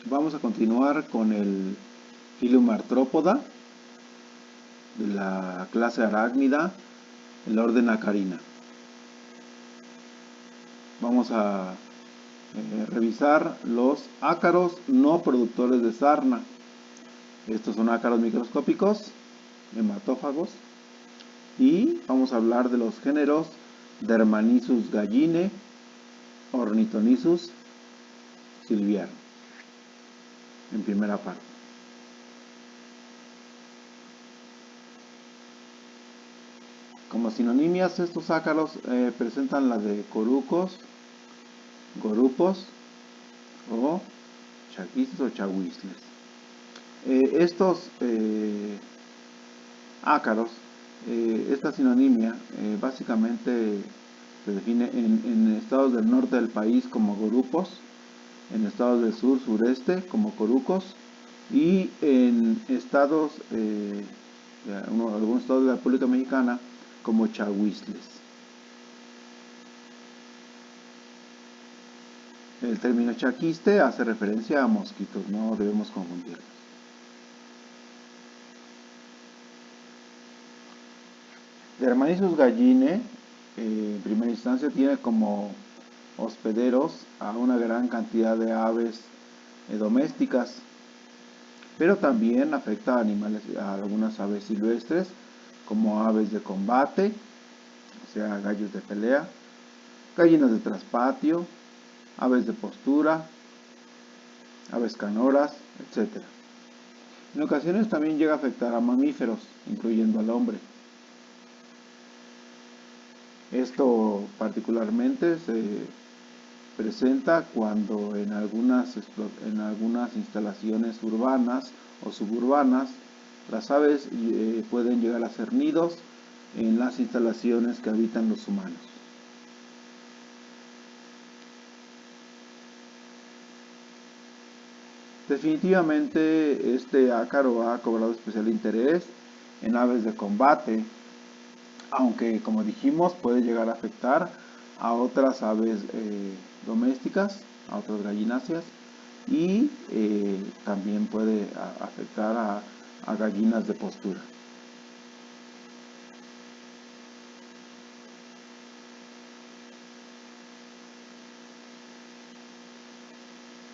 Vamos a continuar con el Phylum Arthropoda de la clase Arácnida, el orden Acarina. Vamos a revisar los ácaros no productores de sarna. Estos son ácaros microscópicos, hematófagos, y vamos a hablar de los géneros Dermanisus galline, Ornithonisus silviano, en primera parte. Como sinonimias, estos ácaros presentan la de corucos, gorupos o chaquistes o chahuizles. Estos ácaros, esta sinonimia básicamente se define en estados del norte del país como gorupos, en estados del sur, sureste como corucos, y en estados, algunos estados de la República Mexicana como chahuizles. El término chaquiste hace referencia a mosquitos, no debemos confundirlos. Dermanisus galline, en primera instancia, tiene como hospederos a una gran cantidad de aves domésticas, pero también afecta a animales, a algunas aves silvestres, como aves de combate, o sea, gallos de pelea, gallinas de traspatio, aves de postura, aves canoras, etc. En ocasiones también llega a afectar a mamíferos, incluyendo al hombre. Esto particularmente se presenta cuando en algunas instalaciones urbanas o suburbanas las aves pueden llegar a ser nidos en las instalaciones que habitan los humanos. Definitivamente este ácaro ha cobrado especial interés en aves de combate, aunque como dijimos puede llegar a afectar a otras aves domésticas, a otras gallináceas, y también puede afectar a gallinas de postura.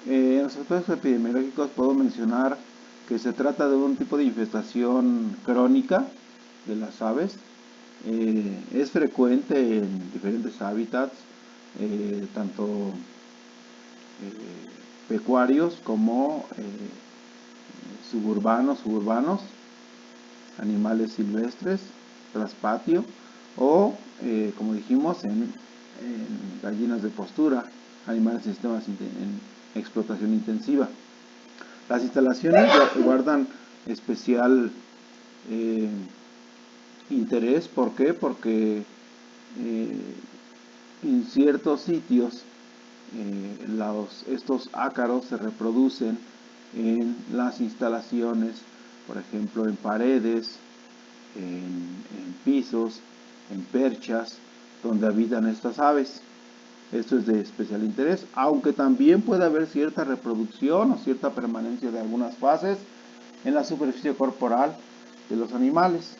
En los aspectos epidemiológicos puedo mencionar que se trata de un tipo de infestación crónica de las aves. Es frecuente en diferentes hábitats, tanto pecuarios como suburbanos, animales silvestres, traspatio, o como dijimos, en gallinas de postura, animales en sistemas en explotación intensiva. Las instalaciones guardan especial interés. ¿Por qué? Porque en ciertos sitios estos ácaros se reproducen en las instalaciones, por ejemplo en paredes, en pisos, en perchas, donde habitan estas aves. Esto es de especial interés, aunque también puede haber cierta reproducción o cierta permanencia de algunas fases en la superficie corporal de los animales.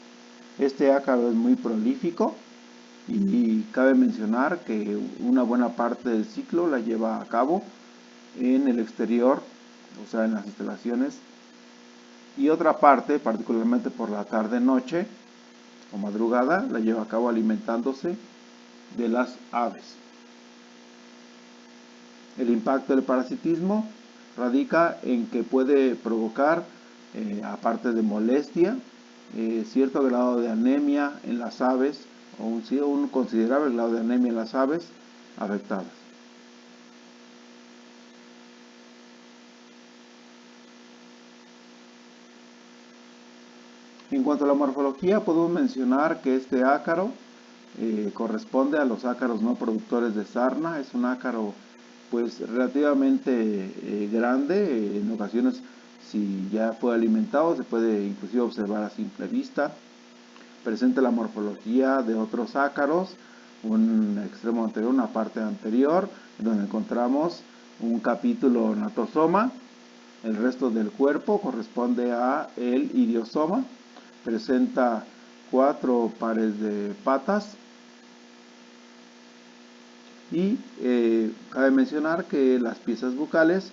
Este ácaro es muy prolífico y cabe mencionar que una buena parte del ciclo la lleva a cabo en el exterior, o sea, en las instalaciones, y otra parte, particularmente por la tarde-noche o madrugada, la lleva a cabo alimentándose de las aves. El impacto del parasitismo radica en que puede provocar, aparte de molestia, cierto grado de anemia en las aves, o un considerable grado de anemia en las aves afectadas. En cuanto a la morfología, podemos mencionar que este ácaro corresponde a los ácaros no productores de sarna. Es un ácaro pues relativamente grande, en ocasiones si ya fue alimentado se puede inclusive observar a simple vista. Presenta la morfología de otros ácaros, un extremo anterior, una parte anterior, donde encontramos un capítulo natosoma, El resto del cuerpo corresponde a el iriosoma. Presenta 4 pares de patas. Y cabe mencionar que las piezas bucales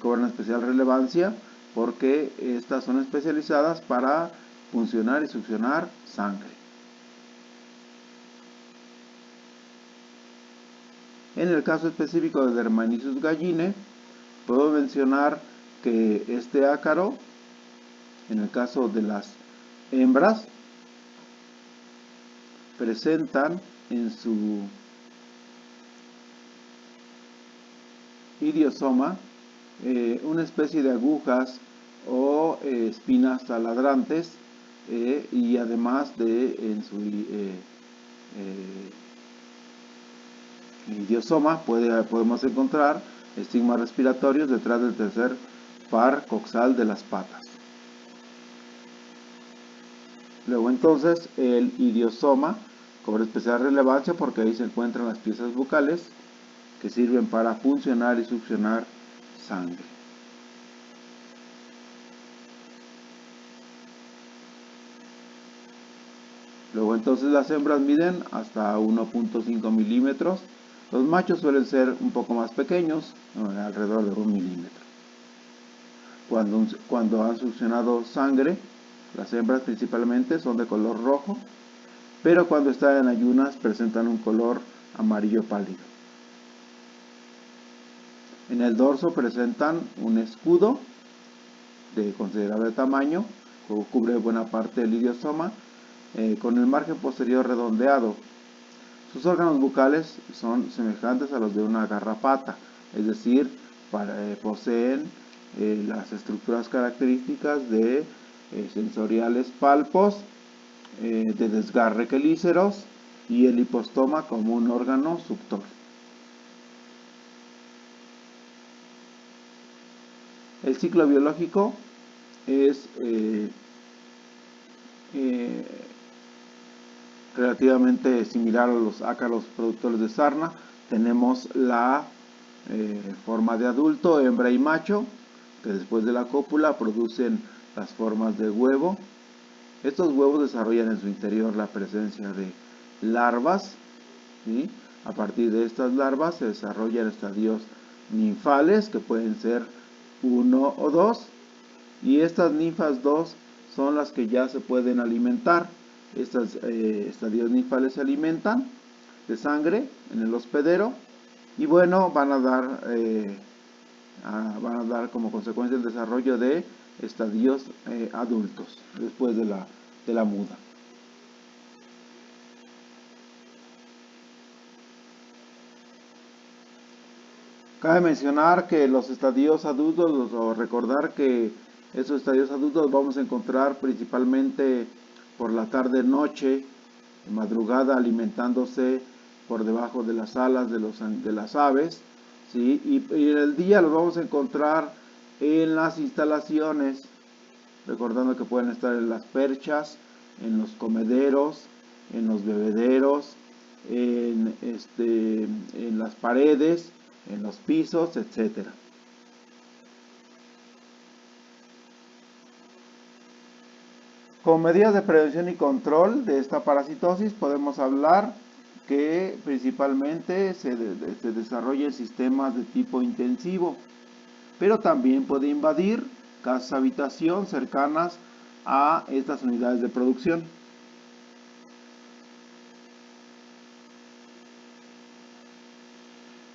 cobran especial relevancia porque estas son especializadas para funcionar y succionar sangre. En el caso específico de Dermanisus gallinae, puedo mencionar que este ácaro, en el caso de las hembras, presentan en su iriosoma una especie de agujas o espinas taladrantes, y además de en su iriosoma podemos encontrar estigmas respiratorios detrás del tercer par coxal de las patas. Luego entonces el iriosoma cobra especial relevancia porque ahí se encuentran las piezas bucales que sirven para funcionar y succionar sangre. Luego entonces las hembras miden hasta 1.5 milímetros. Los machos suelen ser un poco más pequeños, alrededor de 1 milímetro. Cuando han succionado sangre, las hembras principalmente son de color rojo, pero cuando están en ayunas presentan un color amarillo pálido. En el dorso presentan un escudo de considerable tamaño, que cubre buena parte del iriosoma, con el margen posterior redondeado. Sus órganos bucales son semejantes a los de una garrapata, es decir, poseen las estructuras características de sensoriales palpos, de desgarre quelíceros y el hipostoma como un órgano suctor. El ciclo biológico es relativamente similar a los ácaros productores de sarna. Tenemos la forma de adulto, hembra y macho, que después de la cópula producen las formas de huevo. Estos huevos desarrollan en su interior la presencia de larvas, ¿sí? A partir de estas larvas se desarrollan estadios ninfales, que pueden ser 1 o 2, y estas ninfas 2 son las que ya se pueden alimentar. Estas estadios ninfales se alimentan de sangre en el hospedero y bueno, van a dar como consecuencia el desarrollo de estadios adultos después de la muda. Cabe mencionar que los estadios adultos, o recordar que esos estadios adultos vamos a encontrar principalmente por la tarde-noche, madrugada, alimentándose por debajo de las alas de las aves, ¿sí? Y en el día los vamos a encontrar en las instalaciones, recordando que pueden estar en las perchas, en los comederos, en los bebederos, en las paredes, en los pisos, etc. Como medidas de prevención y control de esta parasitosis podemos hablar que principalmente se desarrollan sistemas de tipo intensivo, pero también puede invadir casas habitación cercanas a estas unidades de producción.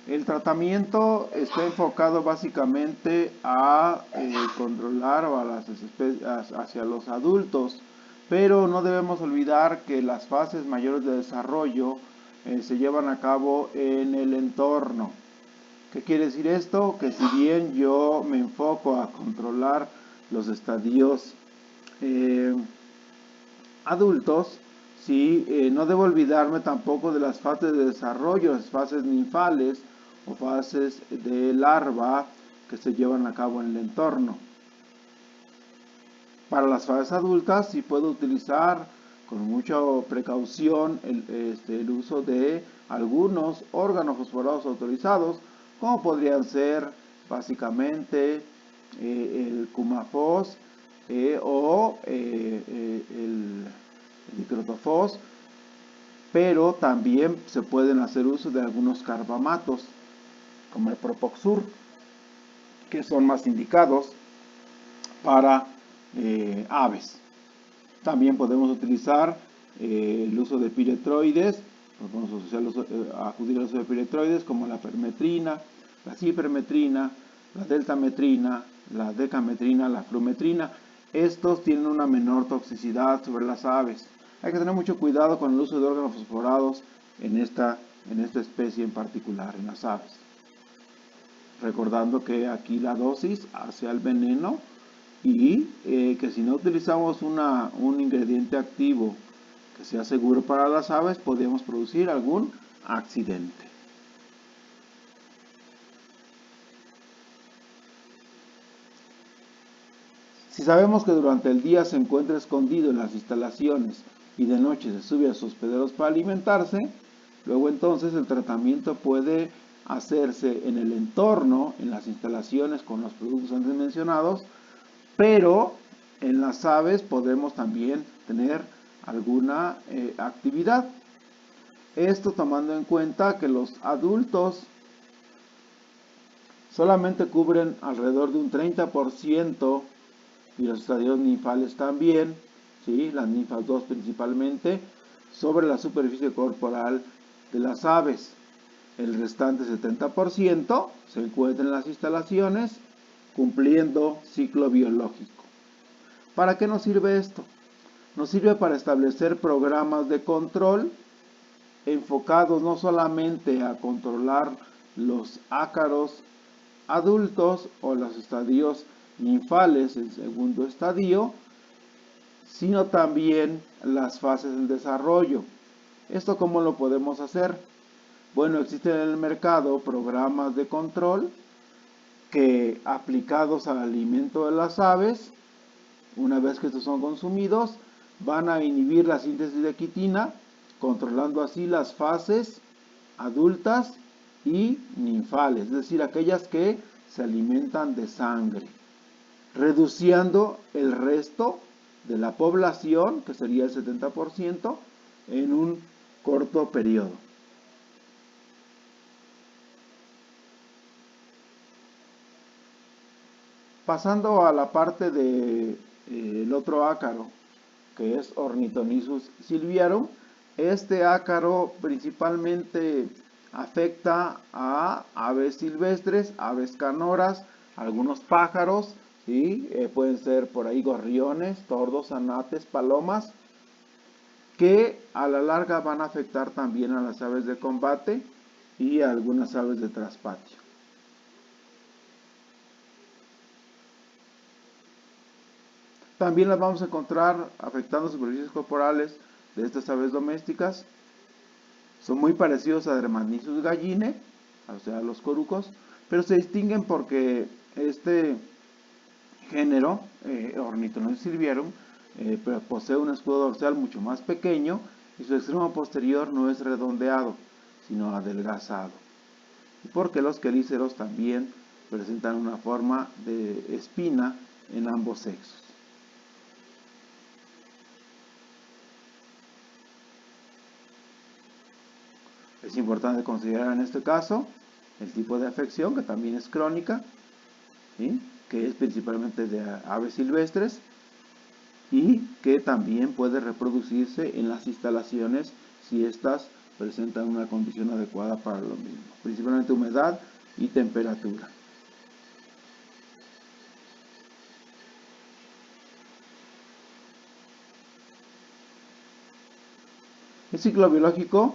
El tratamiento está enfocado básicamente a controlar hacia los adultos, pero no debemos olvidar que las fases mayores de desarrollo se llevan a cabo en el entorno. ¿Qué quiere decir esto? Que si bien yo me enfoco a controlar los estadios adultos, ¿sí? No debo olvidarme tampoco de las fases de desarrollo, las fases ninfales o fases de larva que se llevan a cabo en el entorno. Para las fases adultas sí puedo utilizar con mucha precaución el uso de algunos órganos fosforados autorizados, como podrían ser básicamente el cumafos o el dicrotofos, pero también se pueden hacer uso de algunos carbamatos, como el propoxur, que son más indicados para aves. También podemos utilizar el uso de piretroides, podemos acudir al uso de piretroides como la permetrina, la cipermetrina, la deltametrina, la decametrina, la flumetrina. Estos tienen una menor toxicidad sobre las aves. Hay que tener mucho cuidado con el uso de órganos fosforados en esta especie en particular, en las aves. Recordando que aquí la dosis hace al veneno y que si no utilizamos un ingrediente activo que sea seguro para las aves, podemos producir algún accidente. Si sabemos que durante el día se encuentra escondido en las instalaciones y de noche se sube a sus hospederos para alimentarse, luego entonces el tratamiento puede hacerse en el entorno, en las instalaciones con los productos antes mencionados, pero en las aves podemos también tener alguna actividad. Esto tomando en cuenta que los adultos solamente cubren alrededor de un 30% y los estadios ninfales también, ¿sí? Las ninfas 2 principalmente, sobre la superficie corporal de las aves. El restante 70% se encuentra en las instalaciones cumpliendo ciclo biológico. ¿Para qué nos sirve esto? Nos sirve para establecer programas de control enfocados no solamente a controlar los ácaros adultos o los estadios ninfales en segundo estadio, sino también las fases del desarrollo. ¿Esto cómo lo podemos hacer? Bueno, existen en el mercado programas de control que, aplicados al alimento de las aves, una vez que estos son consumidos, van a inhibir la síntesis de quitina, controlando así las fases adultas y ninfales, es decir, aquellas que se alimentan de sangre, reduciendo el resto de la población, que sería el 70%, en un corto periodo. Pasando a la parte del otro ácaro, que es Ornithonizus sylviarum, este ácaro principalmente afecta a aves silvestres, aves canoras, algunos pájaros, ¿sí? Pueden ser por ahí gorriones, tordos, anates, palomas, que a la larga van a afectar también a las aves de combate y a algunas aves de traspatio. También las vamos a encontrar afectando superficies corporales de estas aves domésticas. Son muy parecidos a Dermanisus galline, o sea, los corucos, pero se distinguen porque este género, Ornithonizus sylviarum, posee un escudo dorsal mucho más pequeño y su extremo posterior no es redondeado, sino adelgazado. Y porque los quelíceros también presentan una forma de espina en ambos sexos. Es importante considerar en este caso el tipo de afección, que también es crónica, ¿sí? Que es principalmente de aves silvestres y que también puede reproducirse en las instalaciones si éstas presentan una condición adecuada para lo mismo, principalmente humedad y temperatura. El ciclo biológico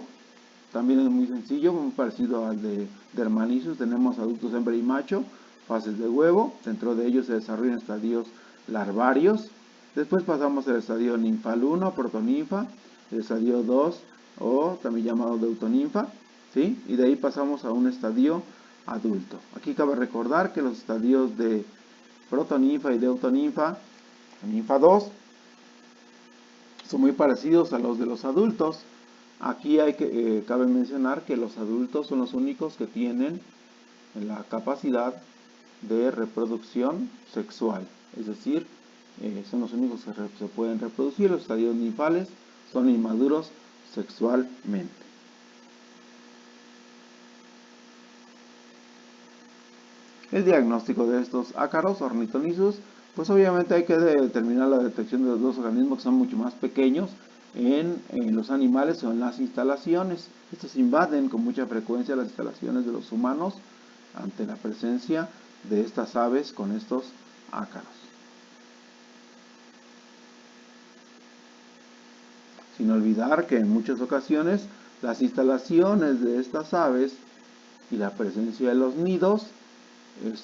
también es muy sencillo, muy parecido al de Dermanisus. Tenemos adultos hembra y macho, fases de huevo, dentro de ellos se desarrollan estadios larvarios. Después pasamos al estadio ninfal 1, protoninfa, el estadio 2 o también llamado deutoninfa, ¿sí? Y de ahí pasamos a un estadio adulto. Aquí cabe recordar que los estadios de protoninfa y deutoninfa, ninfa 2, son muy parecidos a los de los adultos. Aquí cabe mencionar que los adultos son los únicos que tienen la capacidad de reproducción sexual, es decir, son los únicos que se pueden reproducir. Los estadios ninfales son inmaduros sexualmente. El diagnóstico de estos ácaros ornitonisus, pues obviamente hay que determinar la detección de los dos organismos que son mucho más pequeños en los animales o en las instalaciones. Estos invaden con mucha frecuencia las instalaciones de los humanos ante la presencia de estas aves con estos ácaros. Sin olvidar que en muchas ocasiones las instalaciones de estas aves y la presencia de los nidos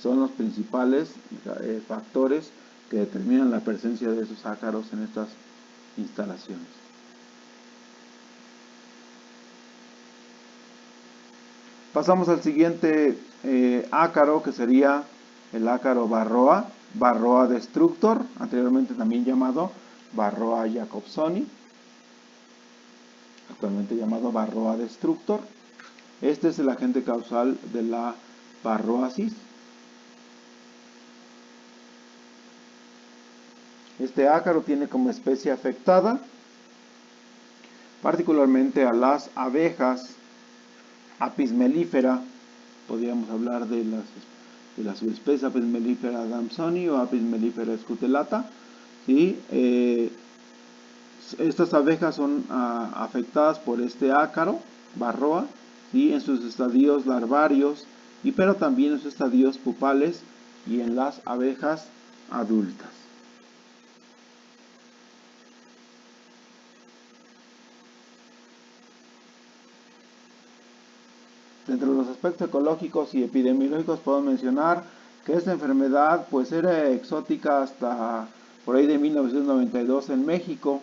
son los principales factores que determinan la presencia de esos ácaros en estas instalaciones. Pasamos al siguiente ácaro, que sería el ácaro Varroa, Varroa destructor, anteriormente también llamado Varroa jacobsoni, actualmente llamado Varroa destructor. Este es el agente causal de la varroasis. Este ácaro tiene como especie afectada particularmente a las abejas Apis mellifera. Podríamos hablar de la subespecie Apis mellifera adamsoni o Apis mellifera scutellata. ¿Sí? Estas abejas son afectadas por este ácaro, Varroa, ¿sí? En sus estadios larvarios, pero también en sus estadios pupales y en las abejas adultas. Dentro de los aspectos ecológicos y epidemiológicos podemos mencionar que esta enfermedad pues era exótica hasta por ahí de 1992 en México.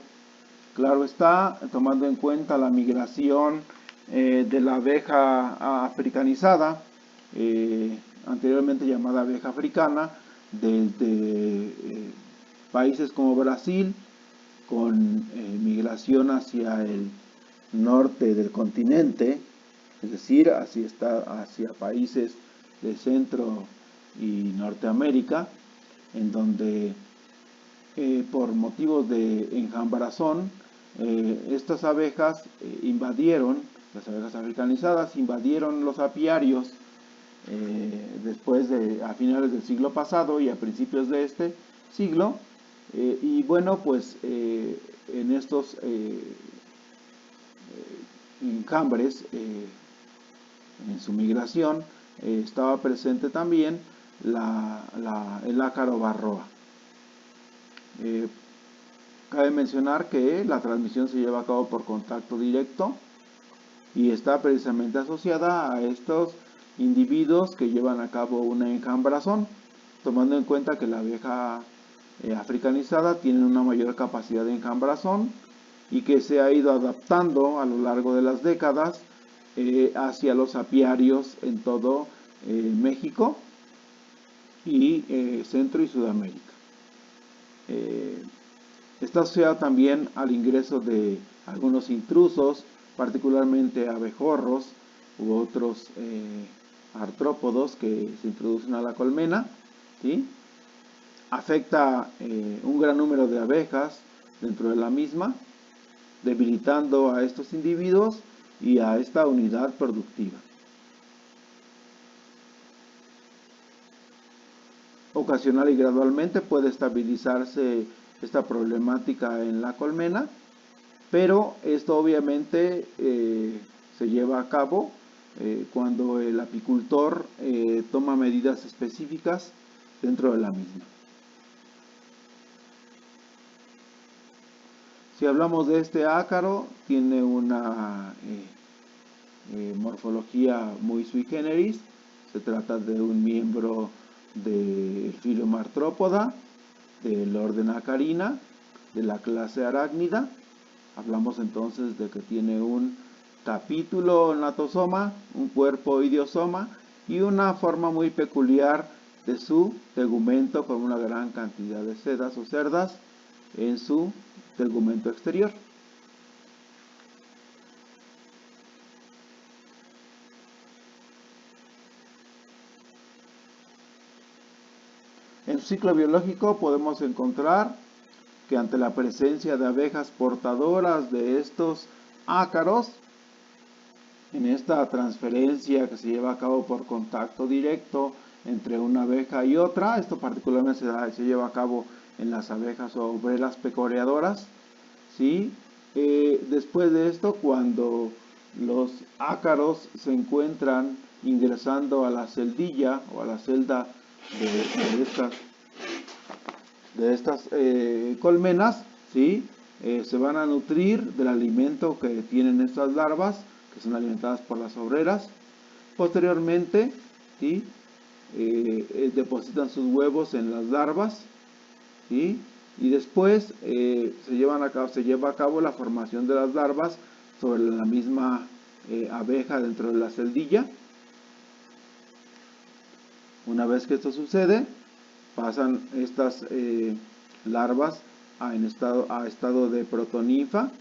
Claro está, tomando en cuenta la migración de la abeja africanizada, anteriormente llamada abeja africana, desde países como Brasil, con migración hacia el norte del continente, es decir, hacia países de Centro y Norteamérica, en donde por motivos de enjambrazón, estas abejas las abejas africanizadas invadieron los apiarios a finales del siglo pasado y a principios de este siglo, y bueno, pues en estos enjambres, en su migración, estaba presente también el ácaro Varroa. Cabe mencionar que la transmisión se lleva a cabo por contacto directo y está precisamente asociada a estos individuos que llevan a cabo una enjambrazón, tomando en cuenta que la abeja africanizada tiene una mayor capacidad de enjambrazón y que se ha ido adaptando a lo largo de las décadas hacia los apiarios en todo México y Centro y Sudamérica. Está asociada también al ingreso de algunos intrusos, particularmente abejorros u otros artrópodos que se introducen a la colmena, ¿sí? Afecta un gran número de abejas dentro de la misma, debilitando a estos individuos y a esta unidad productiva. Ocasional y gradualmente puede estabilizarse esta problemática en la colmena, pero esto obviamente se lleva a cabo cuando el apicultor toma medidas específicas dentro de la misma. Si hablamos de este ácaro, tiene una morfología muy sui generis. Se trata de un miembro del phylum Arthropoda, del orden Acarina, de la clase Arácnida. Hablamos entonces de que tiene un capítulo natosoma, un cuerpo idiosoma y una forma muy peculiar de su tegumento con una gran cantidad de sedas o cerdas en su tegumento exterior. En su ciclo biológico podemos encontrar que ante la presencia de abejas portadoras de estos ácaros, en esta transferencia que se lleva a cabo por contacto directo entre una abeja y otra, esto particularmente se lleva a cabo en las abejas obreras pecoreadoras, ¿sí? Después de esto, cuando los ácaros se encuentran ingresando a la celdilla o a la celda de estas colmenas, ¿sí? Se van a nutrir del alimento que tienen estas larvas, que son alimentadas por las obreras. Posteriormente, ¿sí? Depositan sus huevos en las larvas, ¿sí? Y después se lleva a cabo la formación de las larvas sobre la misma abeja dentro de la celdilla. Una vez que esto sucede, pasan estas larvas a estado de protoninfa,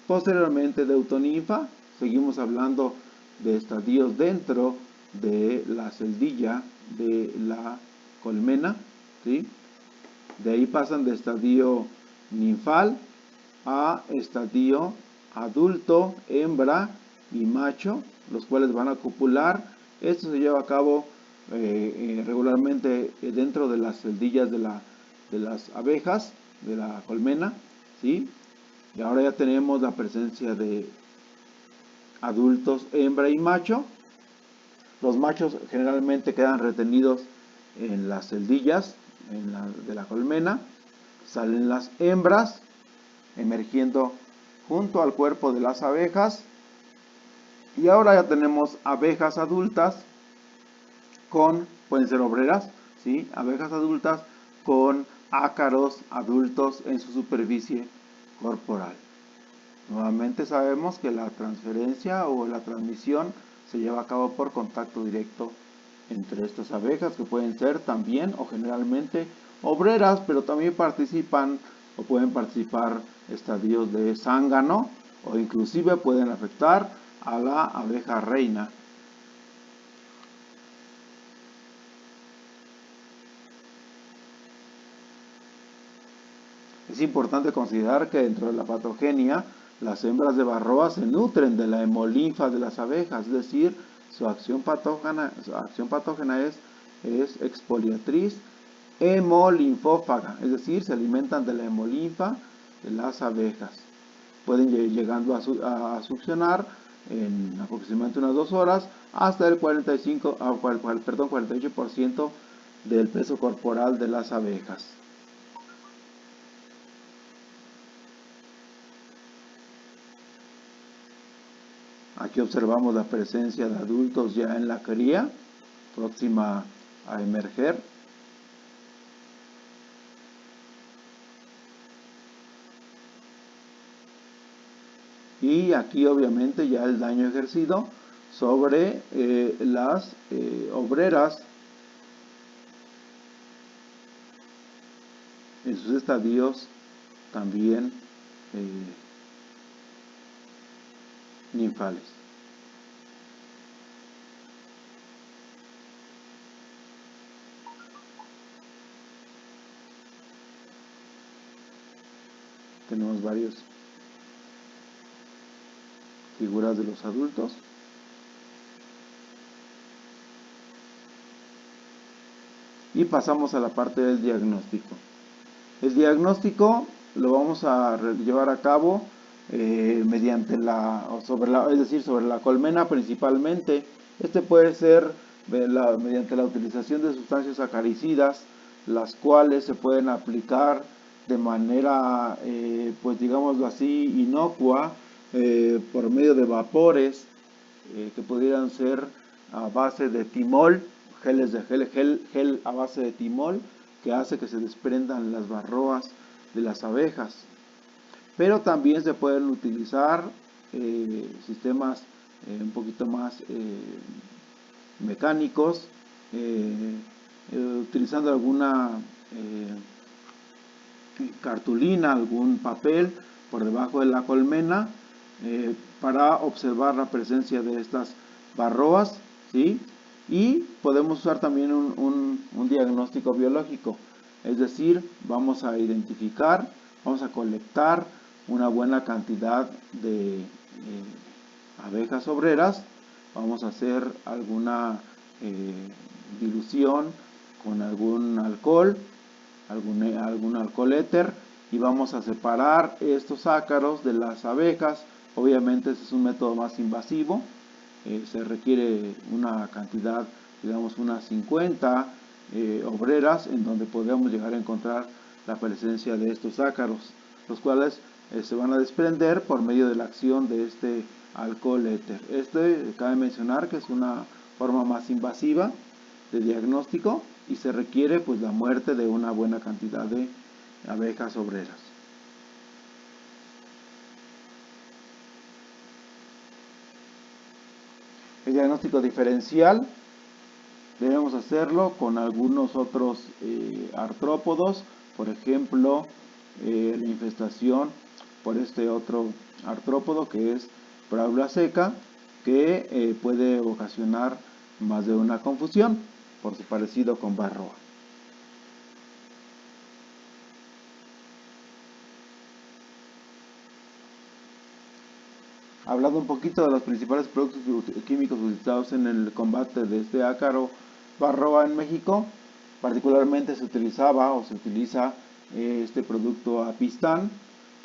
posteriormente de eutoninfa. Seguimos hablando de estadios dentro de la celdilla de la colmena, ¿sí? De ahí pasan de estadio ninfal a estadio adulto, hembra y macho, los cuales van a copular. Esto se lleva a cabo regularmente dentro de las celdillas de las abejas, de la colmena, ¿sí? Y ahora ya tenemos la presencia de adultos, hembra y macho. Los machos generalmente quedan retenidos en las celdillas de la colmena. Salen las hembras emergiendo junto al cuerpo de las abejas. Y ahora ya tenemos abejas adultas pueden ser obreras, ¿sí? Abejas adultas con ácaros adultos en su superficie corporal. Nuevamente sabemos que la transferencia o la transmisión se lleva a cabo por contacto directo entre estas abejas, que pueden ser también o generalmente obreras, pero también participan o pueden participar estadios de zángano, o inclusive pueden afectar a la abeja reina. Es importante considerar que dentro de la patogenia, las hembras de Varroa se nutren de la hemolinfa de las abejas, es decir, su acción patógena es expoliatriz hemolinfófaga, es decir, se alimentan de la hemolinfa de las abejas. Pueden llegando a succionar en aproximadamente unas 2 horas hasta el 48% del peso corporal de las abejas. Aquí observamos la presencia de adultos ya en la cría, próxima a emerger. Y aquí obviamente ya el daño ejercido sobre las obreras en sus estadios también ninfales. Tenemos varias figuras de los adultos. Y pasamos a la parte del diagnóstico. El diagnóstico lo vamos a llevar a cabo mediante sobre la colmena principalmente. Este puede ser mediante la utilización de sustancias acaricidas, las cuales se pueden aplicar de manera, pues digámoslo así, inocua, por medio de vapores que pudieran ser a base de timol, gel a base de timol, que hace que se desprendan las varroas de las abejas. Pero también se pueden utilizar sistemas un poquito más mecánicos, utilizando alguna cartulina, algún papel por debajo de la colmena para observar la presencia de estas varroas, ¿sí? Y podemos usar también un diagnóstico biológico, es decir, vamos a identificar, vamos a colectar una buena cantidad de abejas obreras, vamos a hacer alguna dilución con algún alcohol, algún alcohol éter, y vamos a separar estos ácaros de las abejas. Obviamente ese es un método más invasivo, se requiere una cantidad, digamos unas 50 obreras, en donde podemos llegar a encontrar la presencia de estos ácaros, los cuales se van a desprender por medio de la acción de este alcohol éter. Cabe mencionar que es una forma más invasiva de diagnóstico y se requiere pues la muerte de una buena cantidad de abejas obreras. El diagnóstico diferencial debemos hacerlo con algunos otros artrópodos, por ejemplo, la infestación por este otro artrópodo que es Praula seca, que puede ocasionar más de una confusión por su parecido con Varroa. Hablando un poquito de los principales productos químicos utilizados en el combate de este ácaro Varroa en México, particularmente se utilizaba o se utiliza este producto Apistán,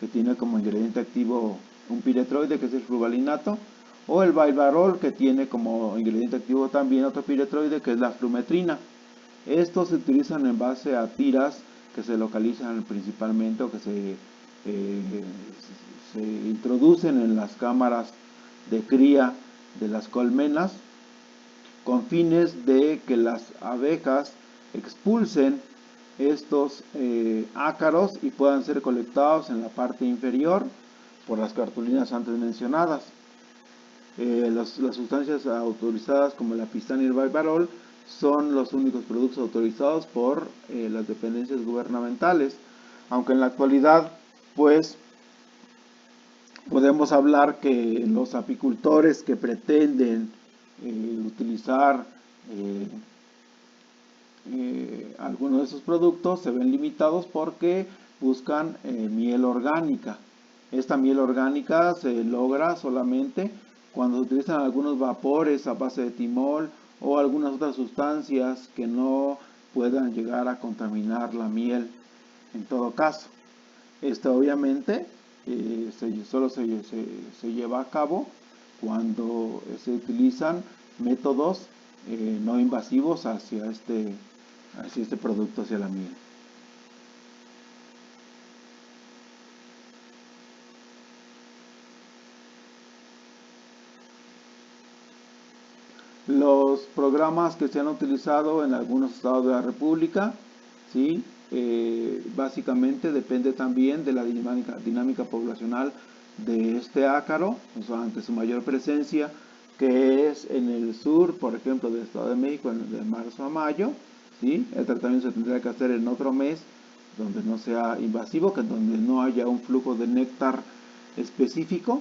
que tiene como ingrediente activo un piretroide, que es el fluvalinato, o el Valvarol, que tiene como ingrediente activo también otro piretroide, que es la flumetrina. Estos se utilizan en base a tiras que se localizan principalmente o que se introducen en las cámaras de cría de las colmenas con fines de que las abejas expulsen estos ácaros y puedan ser colectados en la parte inferior por las cartulinas antes mencionadas. Las sustancias autorizadas como el Apistán y el Valvarol son los únicos productos autorizados por las dependencias gubernamentales, aunque en la actualidad pues podemos hablar que los apicultores que pretenden utilizar algunos de esos productos se ven limitados porque buscan miel orgánica. Esta miel orgánica se logra solamente cuando se utilizan algunos vapores a base de timol o algunas otras sustancias que no puedan llegar a contaminar la miel en todo caso. Esto obviamente solo se lleva a cabo cuando se utilizan métodos no invasivos hacia este producto, hacia la miel. Los programas que se han utilizado en algunos estados de la República, ¿sí? Básicamente depende también de la dinámica poblacional de este ácaro, o sea, ante su mayor presencia, que es en el sur, por ejemplo, del Estado de México, de marzo a mayo, ¿sí? El tratamiento se tendría que hacer en otro mes donde no sea invasivo, que donde no haya un flujo de néctar específico,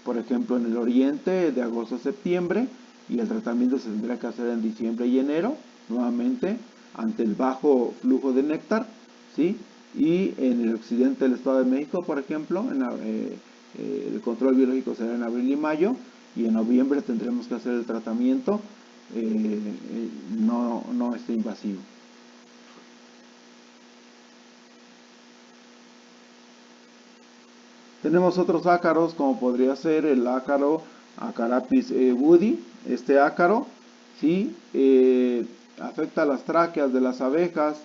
por ejemplo en el oriente de agosto a septiembre, y el tratamiento se tendrá que hacer en diciembre y enero, nuevamente ante el bajo flujo de néctar, ¿sí? Y en el occidente del Estado de México, por ejemplo, el control biológico será en abril y mayo, y en noviembre tendremos que hacer el tratamiento no invasivo. Tenemos otros ácaros, como podría ser el ácaro Acarapis woodi. Este ácaro, ¿sí? Afecta las tráqueas de las abejas,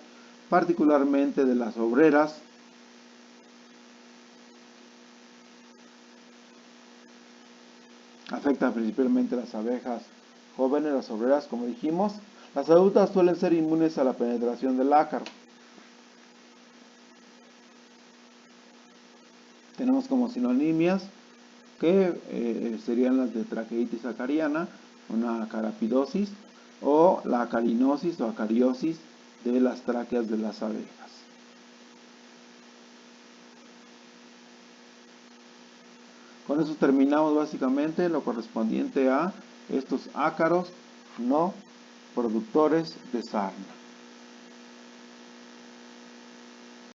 particularmente de las obreras. Afecta principalmente a las abejas jóvenes, las obreras, como dijimos. Las adultas suelen ser inmunes a la penetración del ácaro. Tenemos como sinonimias que serían las de traqueitis acariana, una acarapidosis, o la acarinosis o acariosis de las tráqueas de las abejas. Con eso terminamos básicamente lo correspondiente a estos ácaros no productores de sarna.